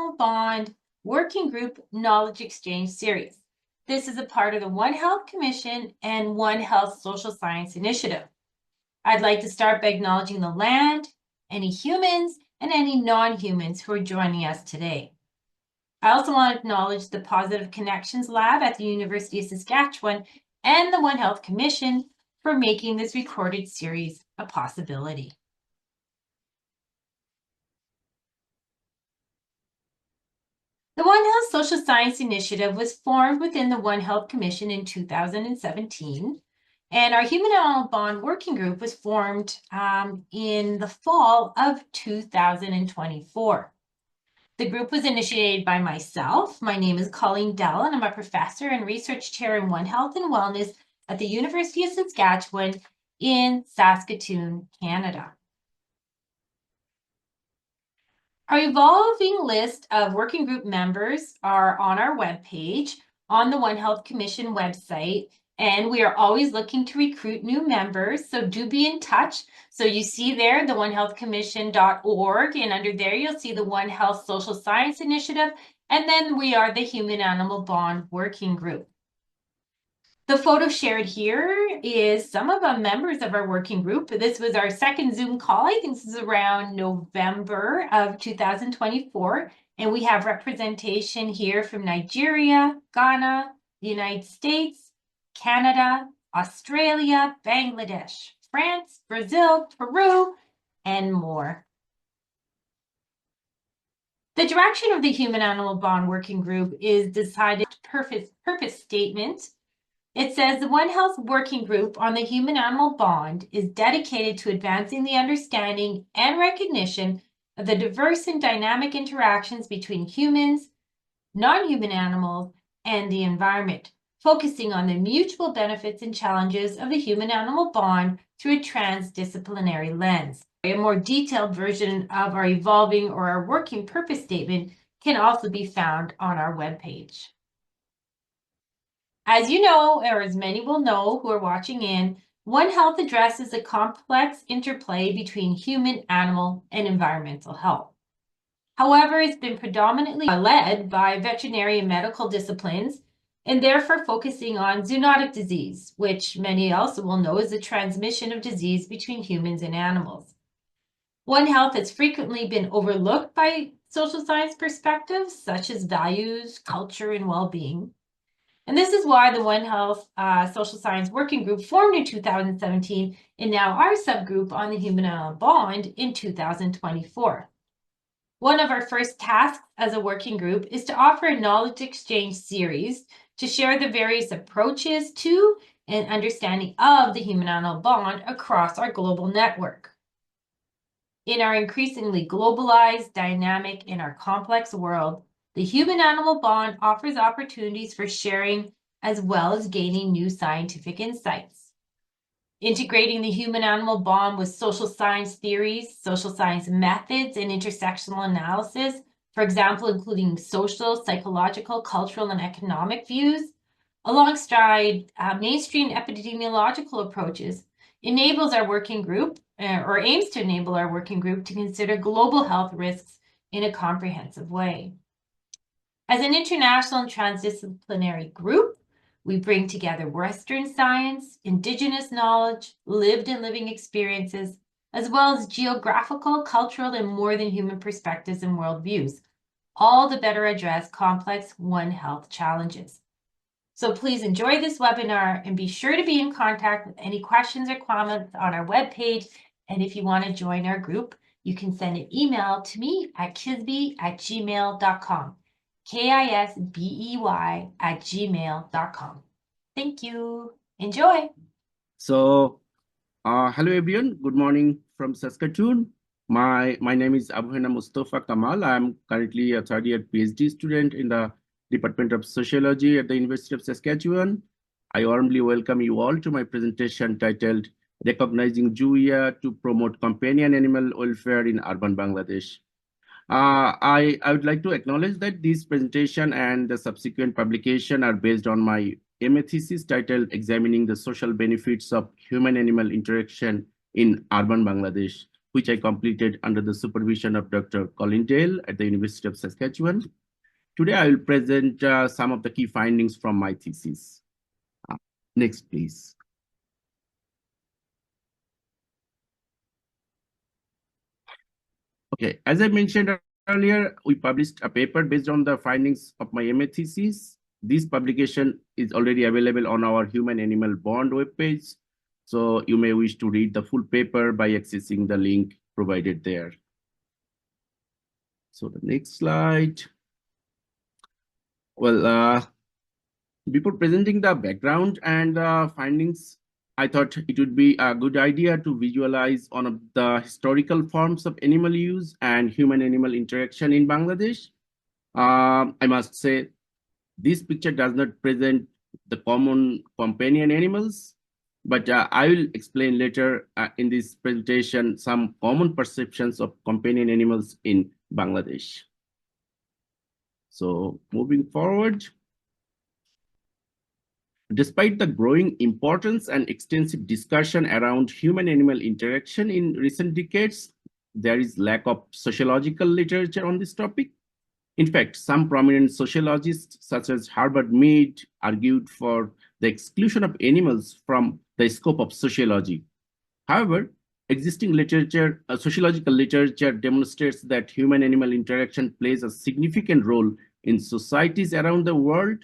Animal Bond Working Group Knowledge Exchange Series. This is a part of the One Health Commission and One Health Social Science Initiative. I'd like to start by acknowledging the land, any humans, and any non-humans who are joining us today. I also want to acknowledge the Positive Connections Lab at the University of Saskatchewan and the One Health Commission for making this recorded series a possibility. The One Health Social Science Initiative was formed within the One Health Commission in 2017, and our Human Animal Bond Working Group was formed in the fall of 2024. The group was initiated by myself. My name is Colleen Dell, and I'm a professor and research chair in One Health and Wellness at the University of Saskatchewan in Saskatoon, Canada. Our evolving list of working group members are on our webpage on the One Health Commission website, and we are always looking to recruit new members, so do be in touch. So you see there the onehealthcommission.org, and under there you'll see the One Health Social Science Initiative, and then we are the Human Animal Bond Working Group. The photo shared here is some of the members of our working group. This was our second Zoom call. I think this is around November of 2024. And we have representation here from Nigeria, Ghana, the United States, Canada, Australia, Bangladesh, France, Brazil, Peru, and more. The direction of the Human Animal Bond Working Group is decided purpose statement. It says the One Health Working Group on the Human Animal Bond is dedicated to advancing the understanding and recognition of the diverse and dynamic interactions between humans, non-human animals, and the environment, focusing on the mutual benefits and challenges of the human-animal bond through a transdisciplinary lens. A more detailed version of our evolving or our working purpose statement can also be found on our webpage. As you know, or as many will know who are watching in, One Health addresses the complex interplay between human, animal, and environmental health. However, it's been predominantly led by veterinary and medical disciplines, and therefore focusing on zoonotic disease, which many also will know is the transmission of disease between humans and animals. One Health has frequently been overlooked by social science perspectives, such as values, culture, and well-being. And this is why the One Health Social Science Working Group formed in 2017, and now our subgroup on the Human Animal Bond in 2024. One of our first tasks as a working group is to offer a knowledge exchange series to share the various approaches to and understanding of the Human Animal Bond across our global network. In our increasingly globalized, dynamic, and our complex world, the human-animal bond offers opportunities for sharing as well as gaining new scientific insights. Integrating the human-animal bond with social science theories, social science methods, and intersectional analysis, for example, including social, psychological, cultural, and economic views, alongside mainstream epidemiological approaches, enables our working group, or aims to enable our working group to consider global health risks in a comprehensive way. As an international and transdisciplinary group, we bring together Western science, Indigenous knowledge, lived and living experiences, as well as geographical, cultural, and more than human perspectives and worldviews, all to better address complex One Health challenges. So please enjoy this webinar and be sure to be in contact with any questions or comments on our webpage. And if you want to join our group, you can send an email to me at kisbey@gmail.com. KISBEY@gmail.com. Thank you. Enjoy. So, hello everyone. Good morning from Saskatoon. My name is Abu-Hena Mostofa Kamal. I'm currently a third-year PhD student in the Department of Sociology at the University of Saskatchewan. I warmly welcome you all to my presentation titled Recognizing Zooeyia to Promote Companion Animal Welfare in Urban Bangladesh. I would like to acknowledge that this presentation and the subsequent publication are based on my MA thesis titled Examining the Social Benefits of Human-Animal Interaction in Urban Bangladesh, which I completed under the supervision of Dr. Colin Dale at the University of Saskatchewan. Today, I will present some of the key findings from my thesis. Next, please. Okay, as I mentioned earlier, we published a paper based on the findings of my MA thesis. This publication is already available on our human-animal bond webpage. So you may wish to read the full paper by accessing the link provided there. So the next slide. Well, before presenting the background and findings, I thought it would be a good idea to visualize one of the historical forms of animal use and human-animal interaction in Bangladesh. I must say, this picture does not present the common companion animals, but I will explain later in this presentation some common perceptions of companion animals in Bangladesh. So moving forward. Despite the growing importance and extensive discussion around human-animal interaction in recent decades, there is lack of sociological literature on this topic. In fact, some prominent sociologists, such as Herbert Mead, argued for the exclusion of animals from the scope of sociology. However, existing literature, sociological literature demonstrates that human-animal interaction plays a significant role in societies around the world.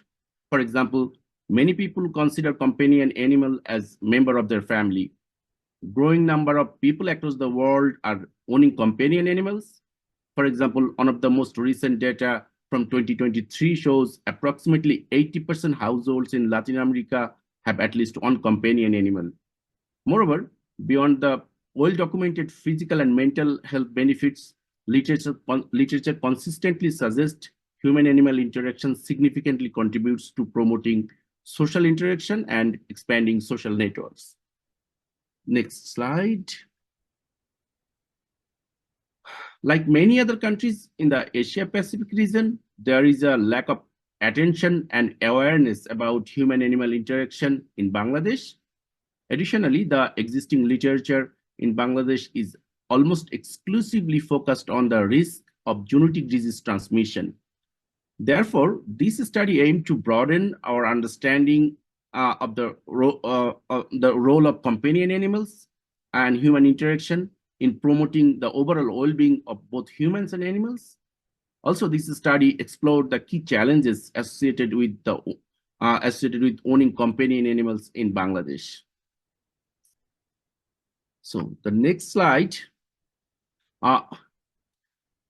For example, many people consider companion animal as member of their family. Growing number of people across the world are owning companion animals. For example, one of the most recent data from 2023 shows approximately 80% households in Latin America have at least one companion animal. Moreover, beyond the well-documented physical and mental health benefits, literature consistently suggests human-animal interaction significantly contributes to promoting social interaction and expanding social networks. Next slide. Like many other countries in the Asia-Pacific region, there is a lack of attention and awareness about human-animal interaction in Bangladesh. Additionally, the existing literature in Bangladesh is almost exclusively focused on the risk of zoonotic disease transmission. Therefore, this study aimed to broaden our understanding of the role of companion animals and human interaction in promoting the overall well-being of both humans and animals. Also, this study explored the key challenges associated with owning companion animals in Bangladesh. So the next slide.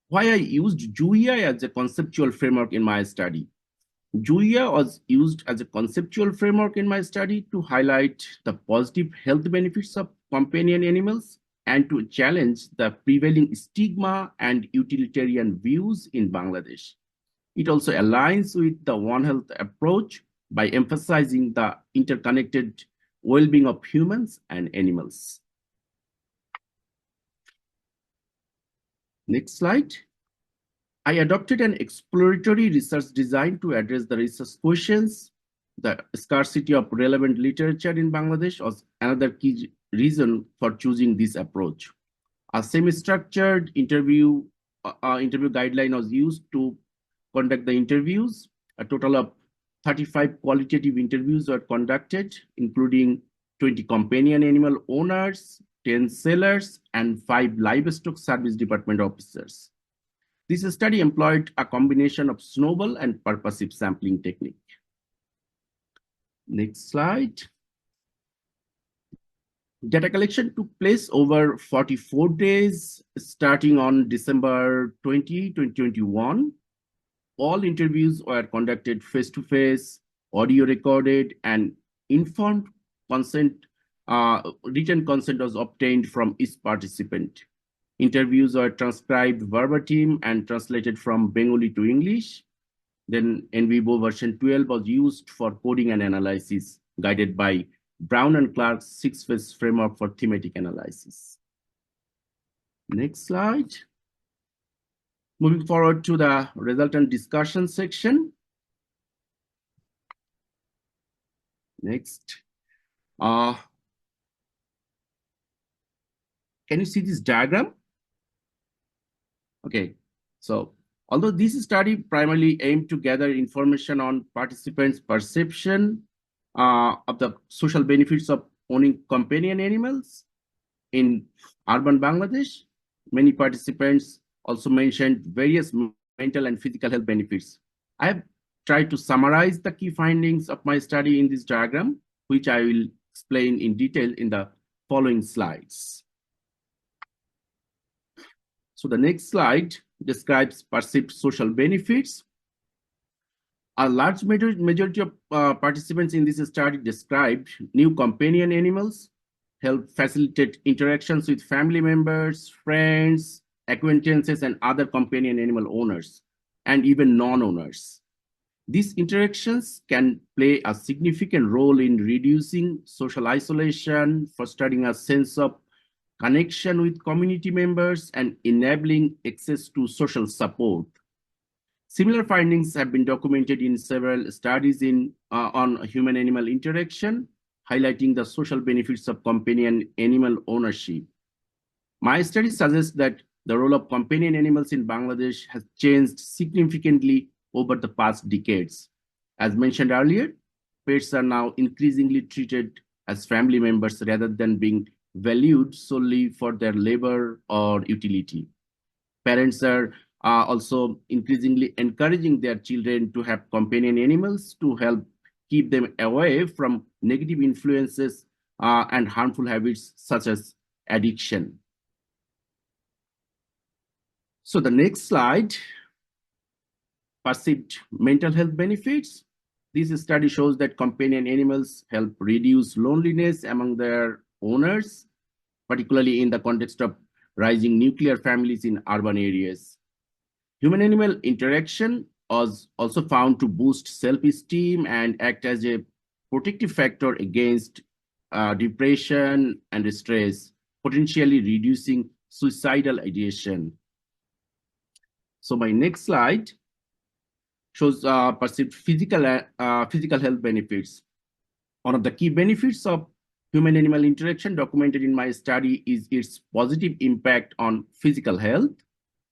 Why I used Zooeyia as a conceptual framework in my study. Zooeyia was used as a conceptual framework in my study to highlight the positive health benefits of companion animals and to challenge the prevailing stigma and utilitarian views in Bangladesh. It also aligns with the One Health approach by emphasizing the interconnected well-being of humans and animals. Next slide. I adopted an exploratory research design to address the research questions. The scarcity of relevant literature in Bangladesh was another key reason for choosing this approach. A semi-structured interview guideline was used to conduct the interviews. A total of 35 qualitative interviews were conducted, including 20 companion animal owners, 10 sellers, and 5 livestock service department officers. This study employed a combination of snowball and purposive sampling technique. Next slide. Data collection took place over 44 days, starting on December 20, 2021. All interviews were conducted face-to-face, audio recorded, and informed consent, written consent was obtained from each participant. Interviews were transcribed verbatim and translated from Bengali to English. Then NVivo version 12 was used for coding and analysis, guided by Brown and Clark's 6-phase framework for thematic analysis. Next slide. Moving forward to the resultant discussion section. Next. Can you see this diagram? Okay, so although this study primarily aimed to gather information on participants' perception of the social benefits of owning companion animals in urban Bangladesh, many participants also mentioned various mental and physical health benefits. I have tried to summarize the key findings of my study in this diagram, which I will explain in detail in the following slides. So the next slide describes perceived social benefits. A large majority of participants in this study described new companion animals help facilitate interactions with family members, friends, acquaintances, and other companion animal owners, and even non-owners. These interactions can play a significant role in reducing social isolation, fostering a sense of connection with community members, and enabling access to social support. Similar findings have been documented in several studies on human-animal interaction, highlighting the social benefits of companion animal ownership. My study suggests that the role of companion animals in Bangladesh has changed significantly over the past decades. As mentioned earlier, pets are now increasingly treated as family members rather than being valued solely for their labor or utility. Parents are also increasingly encouraging their children to have companion animals to help keep them away from negative influences and harmful habits such as addiction. So the next slide, perceived mental health benefits. This study shows that companion animals help reduce loneliness among their owners, particularly in the context of rising nuclear families in urban areas. Human-animal interaction was also found to boost self-esteem and act as a protective factor against depression and stress, potentially reducing suicidal ideation. So my next slide shows perceived physical health benefits. One of the key benefits of human-animal interaction documented in my study is its positive impact on physical health.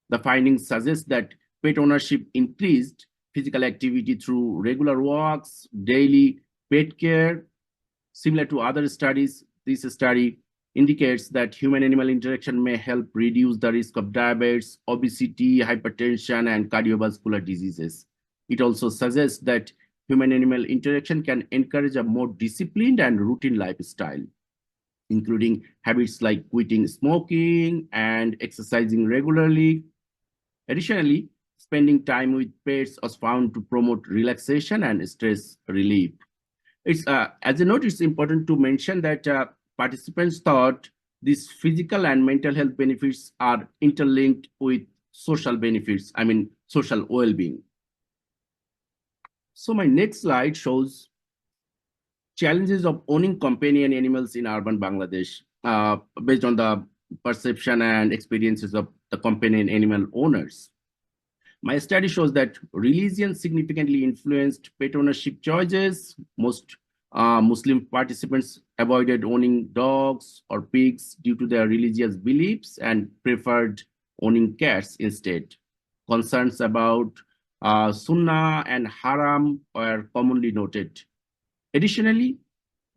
The findings suggest that pet ownership increased physical activity through regular walks, daily pet care. Similar to other studies, this study indicates that human-animal interaction may help reduce the risk of diabetes, obesity, hypertension, and cardiovascular diseases. It also suggests that human-animal interaction can encourage a more disciplined and routine lifestyle, including habits like quitting smoking and exercising regularly. Additionally, spending time with pets was found to promote relaxation and stress relief. As a note, it's important to mention that participants thought these physical and mental health benefits are interlinked with social benefits, social well-being. So my next slide shows challenges of owning companion animals in urban Bangladesh based on the perception and experiences of the companion animal owners. My study shows that religion significantly influenced pet ownership choices. Most Muslim participants avoided owning dogs or pigs due to their religious beliefs and preferred owning cats instead. Concerns about Sunnah and Haram were commonly noted. Additionally,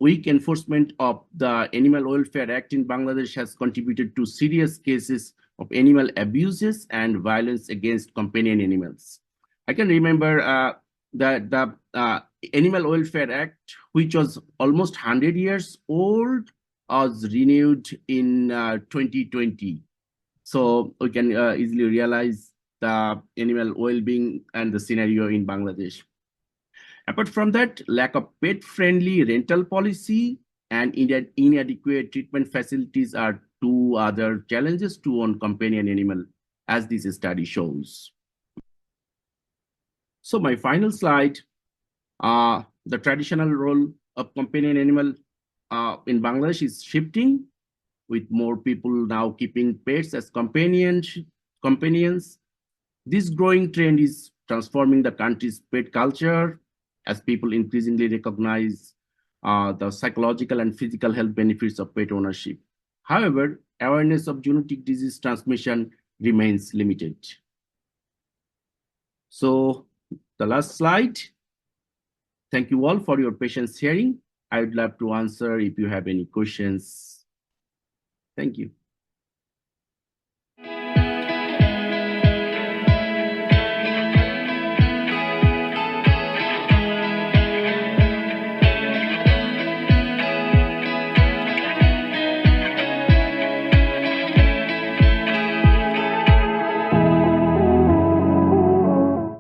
weak enforcement of the Animal Welfare Act in Bangladesh has contributed to serious cases of animal abuses and violence against companion animals. I can remember the Animal Welfare Act, which was almost 100 years old, was renewed in 2020. So we can easily realize the animal well-being and the scenario in Bangladesh. Apart from that, lack of pet-friendly rental policy and inadequate treatment facilities are two other challenges to own companion animal, as this study shows. So my final slide, the traditional role of companion animal in Bangladesh is shifting, with more people now keeping pets as companions. This growing trend is transforming the country's pet culture as people increasingly recognize the psychological and physical health benefits of pet ownership. However, awareness of zoonotic disease transmission remains limited. So the last slide. Thank you all for your patience hearing. I would love to answer if you have any questions. Thank you.